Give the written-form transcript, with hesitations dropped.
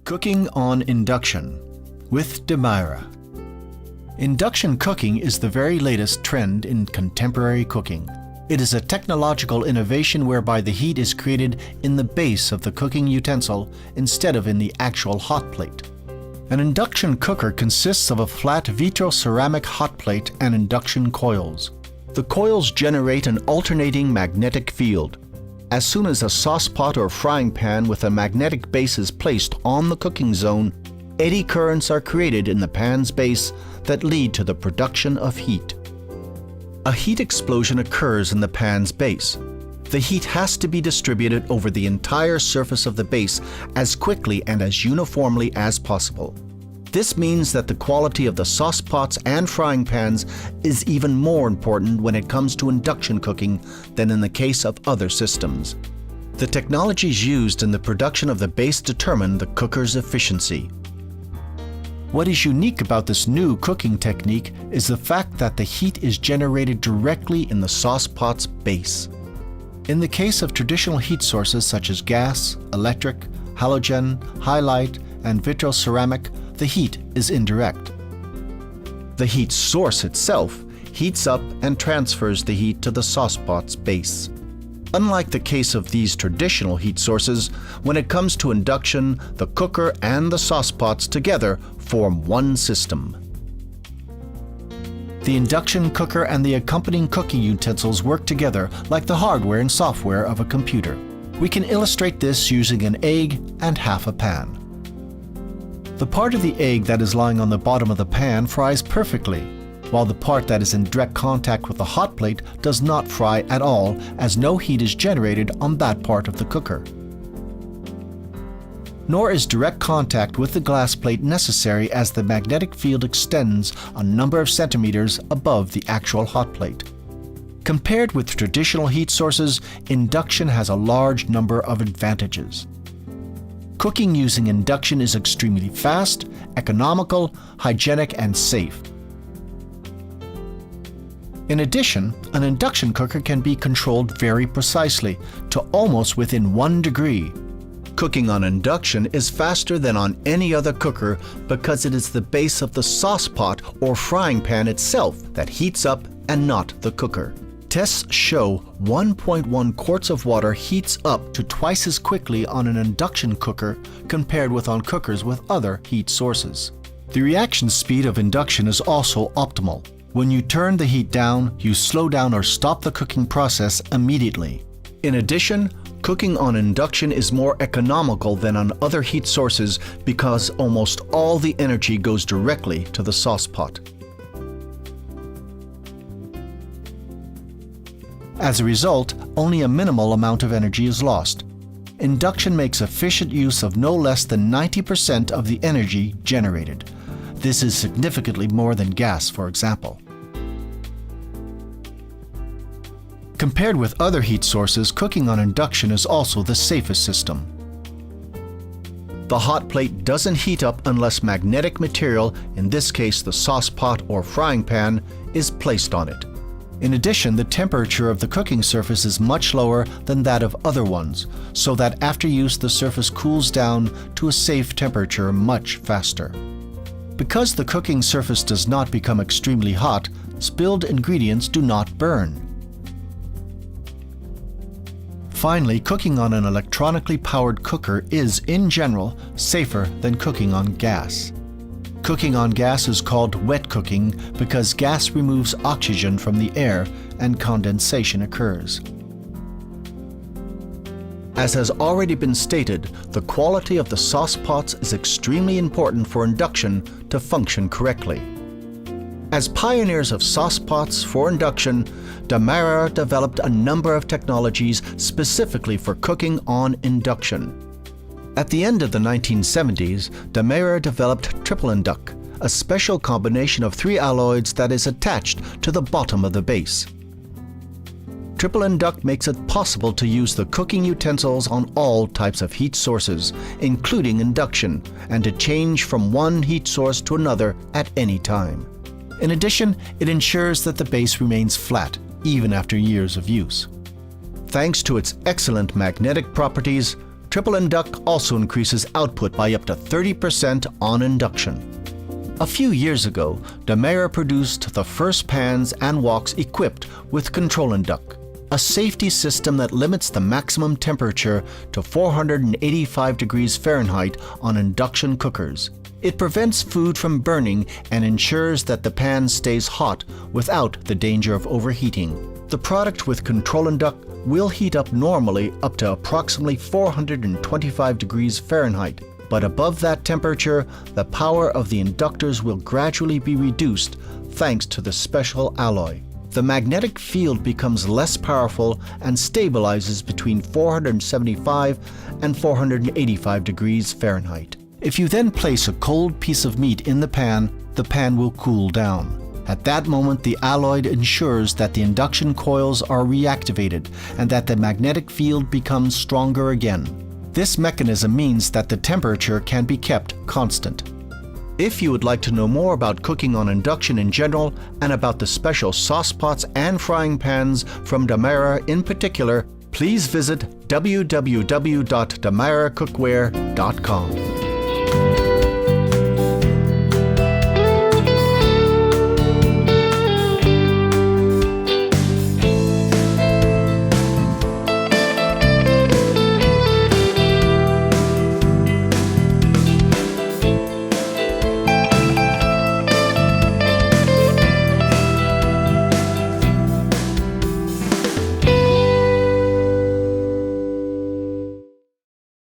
Cooking on induction with Demeyere. Induction cooking is the very latest trend in contemporary cooking. It is a technological innovation whereby the heat is created in the base of the cooking utensil instead of in the actual hot plate. An induction cooker consists of a flat vitro-ceramic hot plate and induction coils. The coils generate an alternating magnetic field. As soon as a saucepot or frying pan with a magnetic base is placed on the cooking zone, eddy currents are created in the pan's base that lead to the production of heat. A heat explosion occurs in the pan's base. The heat has to be distributed over the entire surface of the base as quickly and as uniformly as possible. This means that the quality of the saucepots and frying pans is even more important when it comes to induction cooking than in the case of other systems. The technologies used in the production of the base determine the cooker's efficiency. What is unique about this new cooking technique is the fact that the heat is generated directly in the saucepot's base. In the case of traditional heat sources such as gas, electric, halogen, halide, and vitro-ceramic, the heat is indirect. The heat source itself heats up and transfers the heat to the saucepot's base. Unlike the case of these traditional heat sources, when it comes to induction, the cooker and the saucepots together form one system. The induction cooker and the accompanying cooking utensils work together like the hardware and software of a computer. We can illustrate this using an egg and half a pan. The part of the egg that is lying on the bottom of the pan fries perfectly, while the part that is in direct contact with the hot plate does not fry at all, as no heat is generated on that part of the cooker. Nor is direct contact with the glass plate necessary, as the magnetic field extends a number of centimeters above the actual hot plate. Compared with traditional heat sources, induction has a large number of advantages. Cooking using induction is extremely fast, economical, hygienic, and safe. In addition, an induction cooker can be controlled very precisely, to almost within 1 degree. Cooking on induction is faster than on any other cooker because it is the base of the saucepot or frying pan itself that heats up and not the cooker. Tests show 1.1 quarts of water heats up to twice as quickly on an induction cooker compared with on cookers with other heat sources. The reaction speed of induction is also optimal. When you turn the heat down, you slow down or stop the cooking process immediately. In addition, cooking on induction is more economical than on other heat sources because almost all the energy goes directly to the saucepot. As a result, only a minimal amount of energy is lost. Induction makes efficient use of no less than 90% of the energy generated. This is significantly more than gas, for example. Compared with other heat sources, cooking on induction is also the safest system. The hot plate doesn't heat up unless magnetic material, in this case the saucepot or frying pan, is placed on it. In addition, the temperature of the cooking surface is much lower than that of other ones, so that after use the surface cools down to a safe temperature much faster. Because the cooking surface does not become extremely hot, spilled ingredients do not burn. Finally, cooking on an electronically powered cooker is, in general, safer than cooking on gas. Cooking on gas is called wet cooking because gas removes oxygen from the air and condensation occurs. As has already been stated, the quality of the saucepots is extremely important for induction to function correctly. As pioneers of saucepots for induction, Demeyere developed a number of technologies specifically for cooking on induction. At the end of the 1970s, Demeyere developed triple induct, a special combination of 3 alloys that is attached to the bottom of the base. Triple induct makes it possible to use the cooking utensils on all types of heat sources, including induction, and to change from one heat source to another at any time. In addition, it ensures that the base remains flat, even after years of use. Thanks to its excellent magnetic properties, Triple induct also increases output by up to 30% on induction. A few years ago, Demeyere produced the first pans and woks equipped with control induct, a safety system that limits the maximum temperature to 485 degrees Fahrenheit on induction cookers. It prevents food from burning and ensures that the pan stays hot without the danger of overheating. The product with control induct will heat up normally up to approximately 425 degrees Fahrenheit, but above that temperature, the power of the inductors will gradually be reduced thanks to the special alloy. The magnetic field becomes less powerful and stabilizes between 475 and 485 degrees Fahrenheit. If you then place a cold piece of meat in the pan will cool down. At that moment, the alloy ensures that the induction coils are reactivated and that the magnetic field becomes stronger again. This mechanism means that the temperature can be kept constant. If you would like to know more about cooking on induction in general and about the special sauce pots and frying pans from Demeyere in particular, please visit www.demeyerecookware.com.